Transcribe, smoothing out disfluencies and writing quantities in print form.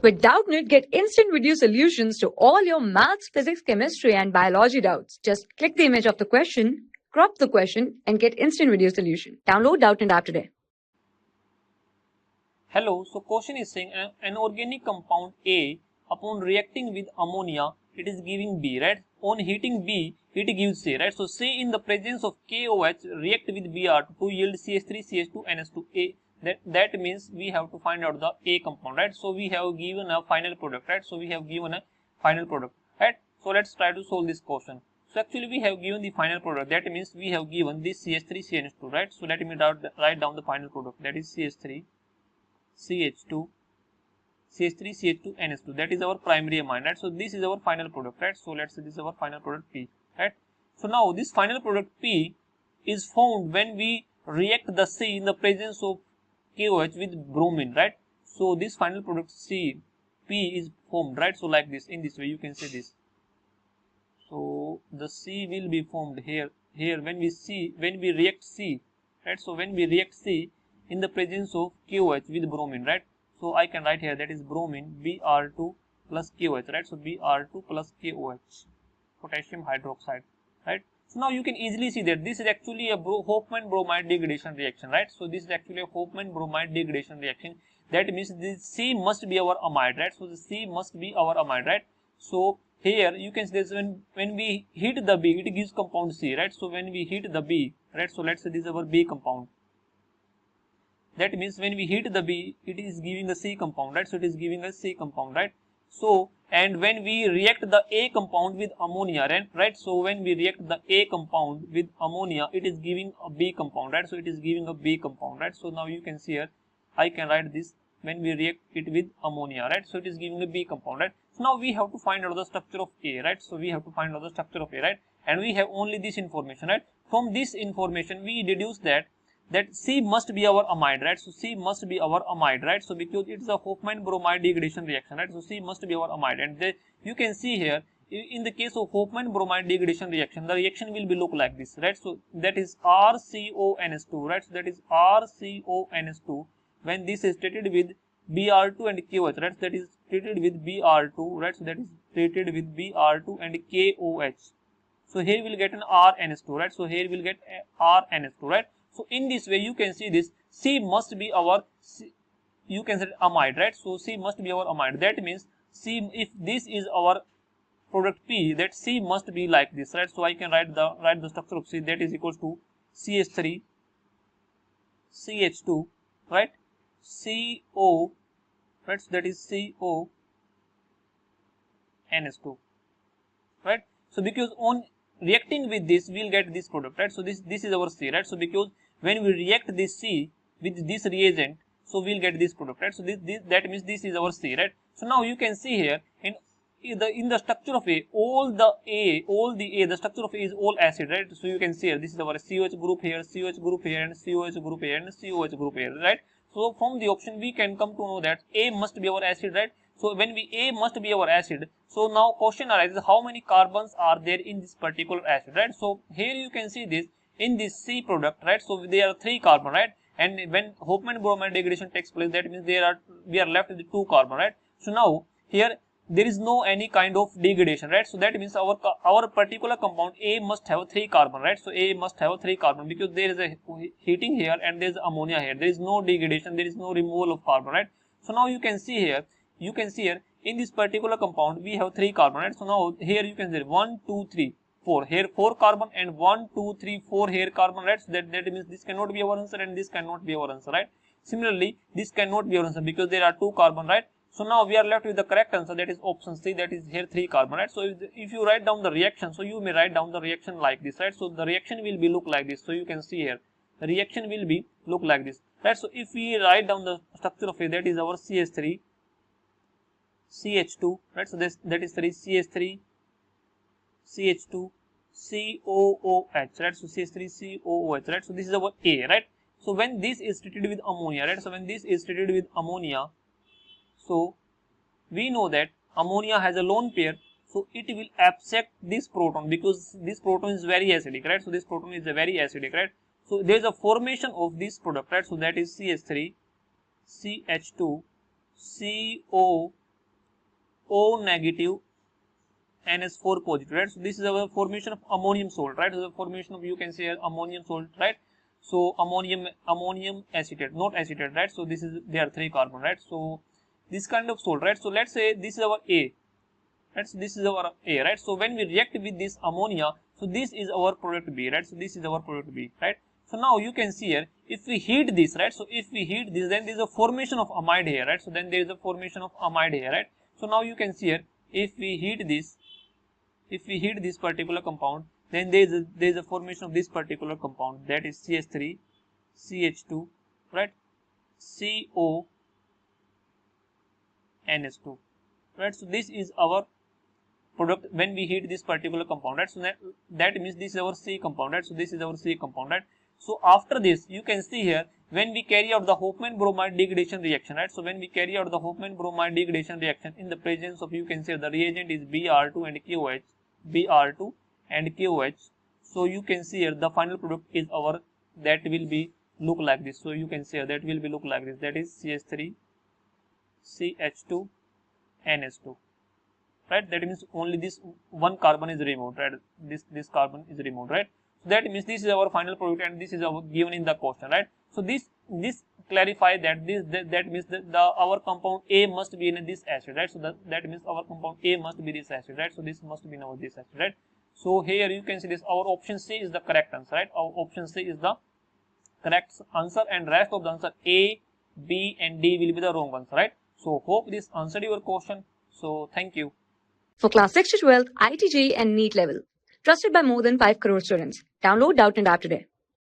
With Doubtnut, get instant video solutions to all your maths, physics, chemistry, and biology doubts. Just click the image of the question, crop the question, and get instant video solution. Download Doubtnut app today. Hello, so question is saying an organic compound A upon reacting with ammonia, it is giving B, right? On heating B, it gives C, right? So C in the presence of KOH react with Br to yield CH3, CH2, NH2A. That means we have to find out the A compound, right? So we have given a final product, right? So we have given a final product, right? So let's try to solve this question. So actually we have given the final product. That means we have given this CH3, CH2, right? So let me write down the final product. That is CH3. CH2, CH3, CH2, NH2. That is our primary amine, right? So this is our final product, right? So let's say this is our final product P, right? So now this final product P is formed when we react the C in the presence of KOH with bromine, right? So this final product C, P is formed, right? So like this, in this way you can say this. So the C will be formed here when we react C, right? So when we react C in the presence of KOH with bromine, right? So I can write here that is bromine Br2 plus KOH, right? So Br2 plus KOH, potassium hydroxide, right? So now you can easily see that this is actually a Hofmann bromide degradation reaction, right? So this is actually a Hofmann bromide degradation reaction. That means this C must be our amide, right? So the C must be our amide, right? So here you can see this when we heat the B, it gives compound C, right? So when we heat the B, right? So let's say this is our B compound. That means when we heat the B, it is giving a C compound, right? So it is giving a C compound, right? So, and when we react the A compound with ammonia, right? So when we react the A compound with ammonia, it is giving a B compound, right? So it is giving a B compound, right? So now you can see here, I can write this when we react it with ammonia, right? So it is giving a B compound, right? So now we have to find out the structure of A, right? So we have to find out the structure of A, right? And we have only this information, right? From this information, we deduce that C must be our amide, right? So C must be our amide, right? So because it is a Hofmann bromide degradation reaction, right? So C must be our amide, and you can see here in the case of Hofmann bromide degradation reaction, the reaction will be look like this, right? So that is RCONS2, right? So that is RCONS2 when this is treated with Br2 and KOH, right? That is treated with Br2, right? So that is treated with Br2 and KOH. So here we will get an RNS2, right? So here we will get RNS2, right? So in this way you can see this C must be our, you can say amide, right? So C must be our amide. That means C, if this is our product P, that C must be like this, right? So I can write the structure of C, that is equals to CH3, CH2, right? CO, right? So that is CO, NS2, right? So because on reacting with this, we'll get this product, right? So this is our C, right? So because when we react this C with this reagent, so we'll get this product, right? So that means this is our C, right? So now you can see here in the structure of A, the structure of A is all acid, right? So you can see here, this is our COH group here, COH group here, and COH group here, and COH group here, right? So from the option we can come to know that A must be our acid, right? So when A must be our acid, so now question arises, how many carbons are there in this particular acid, right? So here you can see this in this C product, right? So there are 3 carbon, right? And when Hofmann bromide degradation takes place, that means we are left with 2 carbon, right? So now here there is no any kind of degradation, right? So that means our particular compound A must have 3 carbon, right? So A must have 3 carbon because there is a heating here and there is ammonia here. There is no degradation, there is no removal of carbon, right? So now you can see here in this particular compound we have 3 carbon, right? So now here you can say 1, 2, 3, 4. Here 4 carbon and 1, 2, 3, 4 here carbon, right? So that means this cannot be our answer and this cannot be our answer, right? Similarly, this cannot be our answer because there are 2 carbon, right? So now we are left with the correct answer, that is option C, that is here 3 carbon, right? So if you write down the reaction, so you may write down the reaction like this, right? So the reaction will be look like this. So you can see here the reaction will be look like this, right? So if we write down the structure of A, that is our CH3, CH2, right? So that is 3 CH3, CH2, COOH, right? So CH3, COOH, right? So this is our A, right? So when this is treated with ammonia, right? So when this is treated with ammonia, so we know that ammonia has a lone pair, so it will accept this proton because this proton is very acidic, right? So this proton is a very acidic, right? So there is a formation of this product, right? So that is CH3, CH2, CO, O negative NS4 positive, right? So this is our formation of ammonium salt, right? So the formation of, you can say, ammonium salt, right? So ammonium acetate, not acetate, right? So this is, there are 3 carbon, right? So this kind of salt, right? So let's say this is our A, right? So this is our A, right? So when we react with this ammonia, so this is our product B, right? So this is our product B, right? So now you can see here, if we heat this, right? So if we heat this, then there is a formation of amide here, right? So then there is a formation of amide here, right? So now you can see here, if we heat this particular compound, then there is a formation of this particular compound, that is CH3, CH2, right? CO NS2, right? So this is our product when we heat this particular compound, right? So that means this is our C compound, right? So this is our C compound, right? So after this, you can see here, when we carry out the Hofmann bromide degradation reaction, right? So when we carry out the Hofmann bromide degradation reaction in the presence of, you can say, the reagent is Br2 and KOH, Br2 and KOH. So you can see here the final product is our, that will be look like this. So you can say that will be look like this, that is CH3, CH2, NS2. Right, that means only this one carbon is removed, right? This carbon is removed, right? So that means this is our final product, and this is our given in the question, right? So this clarify that that means that our compound A must be in this acid, right? So that means our compound A must be this acid, right? So this must be now this acid, right? So here you can see this, our option C is the correct answer, right? Our option C is the correct answer, and rest of the answer A, B and D will be the wrong answer, right? So hope this answered your question. So thank you. For class 6 to 12, IIT JEE and NEET level. Trusted by more than 5 crore students. Download Doubtnut app today.